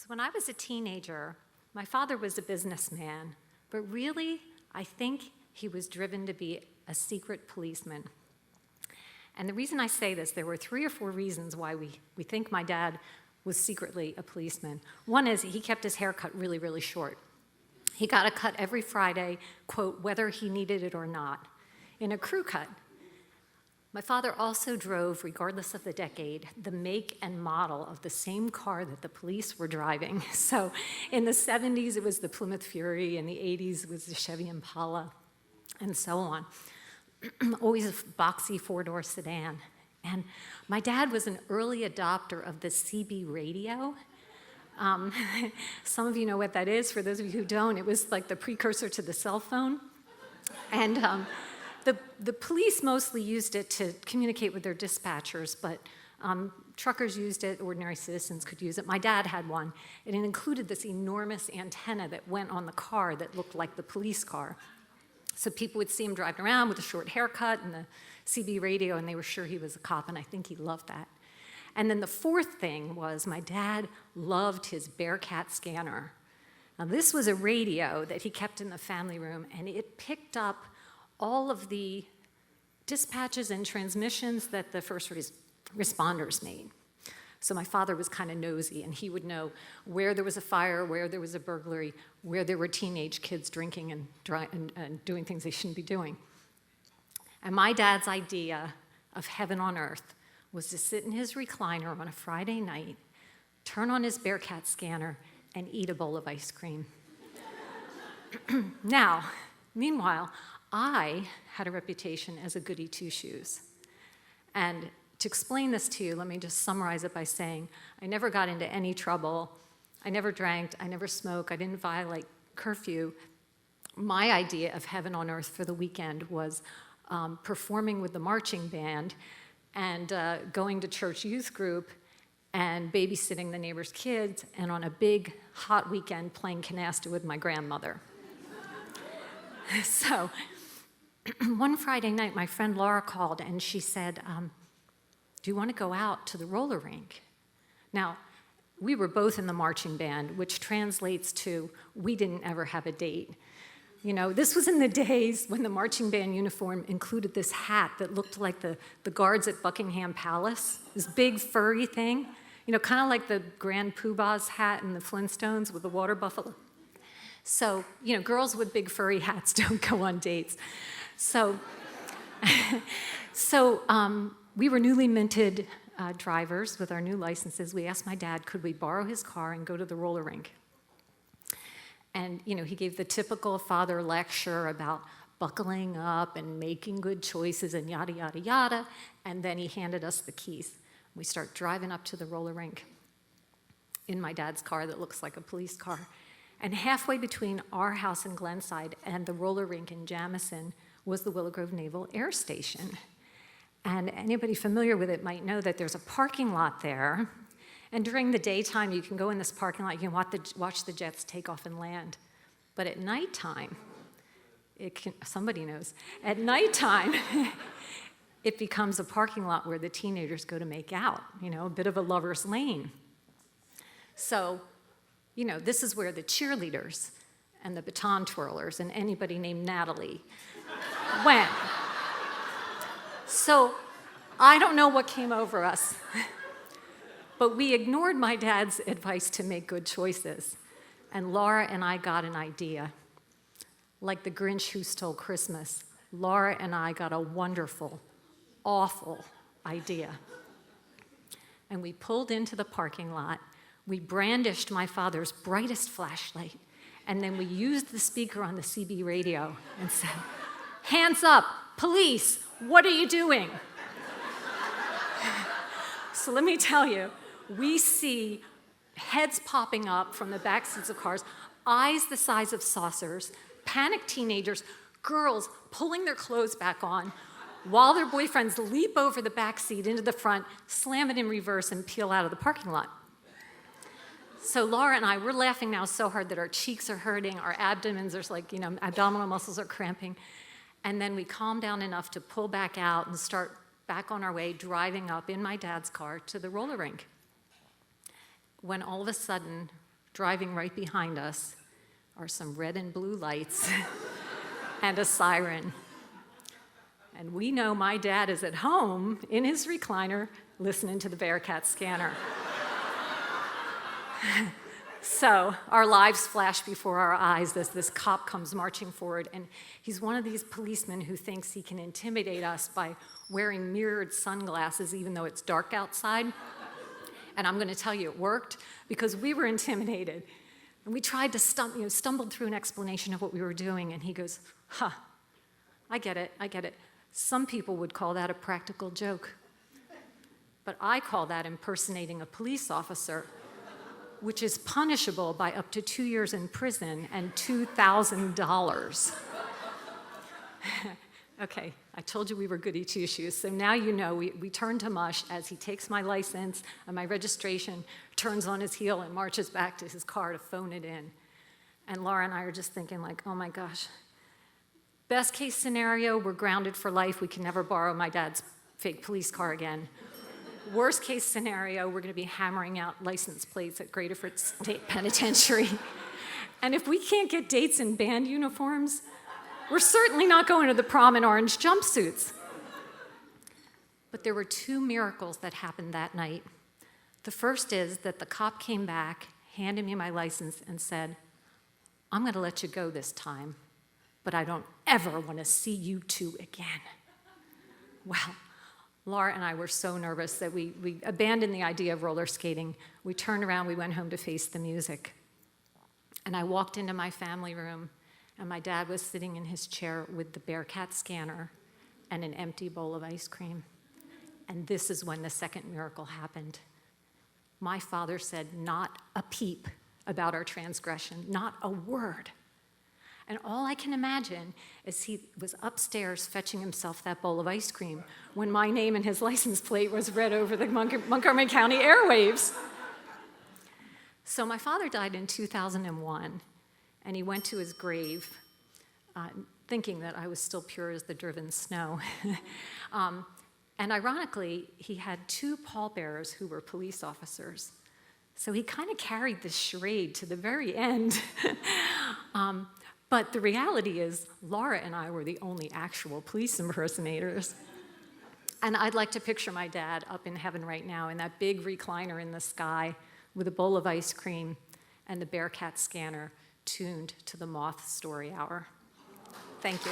So when I was a teenager, my father was a businessman, but really, I think he was driven to be a secret policeman. And the reason I say this, there were 3 or 4 reasons why we think my dad was secretly a policeman. One is he kept his hair cut really, really short. He got a cut every Friday, quote, whether he needed it or not, in a crew cut. My father also drove, regardless of the decade, the make and model of the same car that the police were driving. So in the 70s, it was the Plymouth Fury. In the 80s, it was the Chevy Impala, and so on. Always a boxy 4-door sedan. And my dad was an early adopter of the CB radio. Some of you know what that is. For those of you who don't, it was like the precursor to the cell phone. And the police mostly used it to communicate with their dispatchers, but truckers used it, ordinary citizens could use it. My dad had one, and it included this enormous antenna that went on the car that looked like the police car. So people would see him driving around with a short haircut and the CB radio, and they were sure he was a cop, and I think he loved that. And then the 4th thing was my dad loved his Bearcat scanner. Now this was a radio that he kept in the family room, and it picked up all of the dispatches and transmissions that the first responders made. So my father was kind of nosy, and he would know where there was a fire, where there was a burglary, where there were teenage kids drinking and doing things they shouldn't be doing. And my dad's idea of heaven on earth was to sit in his recliner on a Friday night, turn on his Bearcat scanner, and eat a bowl of ice cream. Now, meanwhile, I had a reputation as a goody two-shoes. And to explain this to you, let me just summarize it by saying I never got into any trouble. I never drank. I never smoked. I didn't violate curfew. My idea of heaven on earth for the weekend was performing with the marching band and going to church youth group and babysitting the neighbors' kids, and on a big, hot weekend playing canasta with my grandmother. So one Friday night, my friend Laura called, and she said, do you want to go out to the roller rink? Now, we were both in the marching band, which translates to we didn't ever have a date. You know, this was in the days when the marching band uniform included this hat that looked like the guards at Buckingham Palace, this big furry thing, you know, kind of like the Grand Poobah's hat in the Flintstones with the water buffalo. So, you know, girls with big furry hats don't go on dates. So, we were newly minted drivers with our new licenses. We asked my dad, could we borrow his car and go to the roller rink? And, you know, he gave the typical father lecture about buckling up and making good choices and yada, yada, yada. And then he handed us the keys. We start driving up to the roller rink in my dad's car that looks like a police car. And halfway between our house in Glenside and the roller rink in Jamison was the Willow Grove Naval Air Station. And anybody familiar with it might know that there's a parking lot there. And during the daytime, you can go in this parking lot, you can watch the jets take off and land. But at nighttime, somebody knows, at nighttime, it becomes a parking lot where the teenagers go to make out, you know, a bit of a lover's lane. So, you know, this is where the cheerleaders and the baton twirlers and anybody named Natalie went. So I don't know what came over us, but we ignored my dad's advice to make good choices. And Laura and I got an idea. Like the Grinch who stole Christmas, Laura and I got a wonderful, awful idea. And we pulled into the parking lot. We brandished my father's brightest flashlight, and then we used the speaker on the CB radio and said, hands up, police, what are you doing? So let me tell you, we see heads popping up from the back seats of cars, eyes the size of saucers, panicked teenagers, girls pulling their clothes back on, while their boyfriends leap over the back seat into the front, slam it in reverse, and peel out of the parking lot. So Laura and I, we're laughing now so hard that our cheeks are hurting, our abdomens are like, you know, abdominal muscles are cramping. And then we calm down enough to pull back out and start back on our way, driving up in my dad's car to the roller rink. When all of a sudden, driving right behind us are some red and blue lights and a siren. And we know my dad is at home in his recliner listening to the Bearcat scanner. So our lives flash before our eyes as this cop comes marching forward, and he's one of these policemen who thinks he can intimidate us by wearing mirrored sunglasses even though it's dark outside. And I'm going to tell you, it worked because we were intimidated. And we tried to stumbled through an explanation of what we were doing, and he goes, I get it. Some people would call that a practical joke. But I call that impersonating a police officer, which is punishable by up to 2 years in prison and $2,000. Okay, I told you we were goody two-shoes, so now you know we turn to mush as he takes my license and my registration, turns on his heel, and marches back to his car to phone it in. And Laura and I are just thinking like, oh my gosh. Best case scenario, we're grounded for life. We can never borrow my dad's fake police car again. Worst case scenario, we're going to be hammering out license plates at Graterford State Penitentiary. And if we can't get dates in band uniforms, we're certainly not going to the prom in orange jumpsuits. But there were 2 miracles that happened that night. The first is that the cop came back, handed me my license, and said, I'm going to let you go this time, but I don't ever want to see you 2 again. Well, Laura and I were so nervous that we abandoned the idea of roller skating. We turned around, we went home to face the music. And I walked into my family room, and my dad was sitting in his chair with the Bearcat scanner and an empty bowl of ice cream. And this is when the second miracle happened. My father said not a peep about our transgression, not a word. And all I can imagine is he was upstairs fetching himself that bowl of ice cream when my name and his license plate was read over the Montgomery County airwaves. So my father died in 2001, and he went to his grave thinking that I was still pure as the driven snow. And ironically, he had 2 pallbearers who were police officers. So he kind of carried this charade to the very end. But the reality is, Laura and I were the only actual police impersonators. And I'd like to picture my dad up in heaven right now in that big recliner in the sky with a bowl of ice cream and the Bearcat scanner tuned to the Moth story hour. Thank you.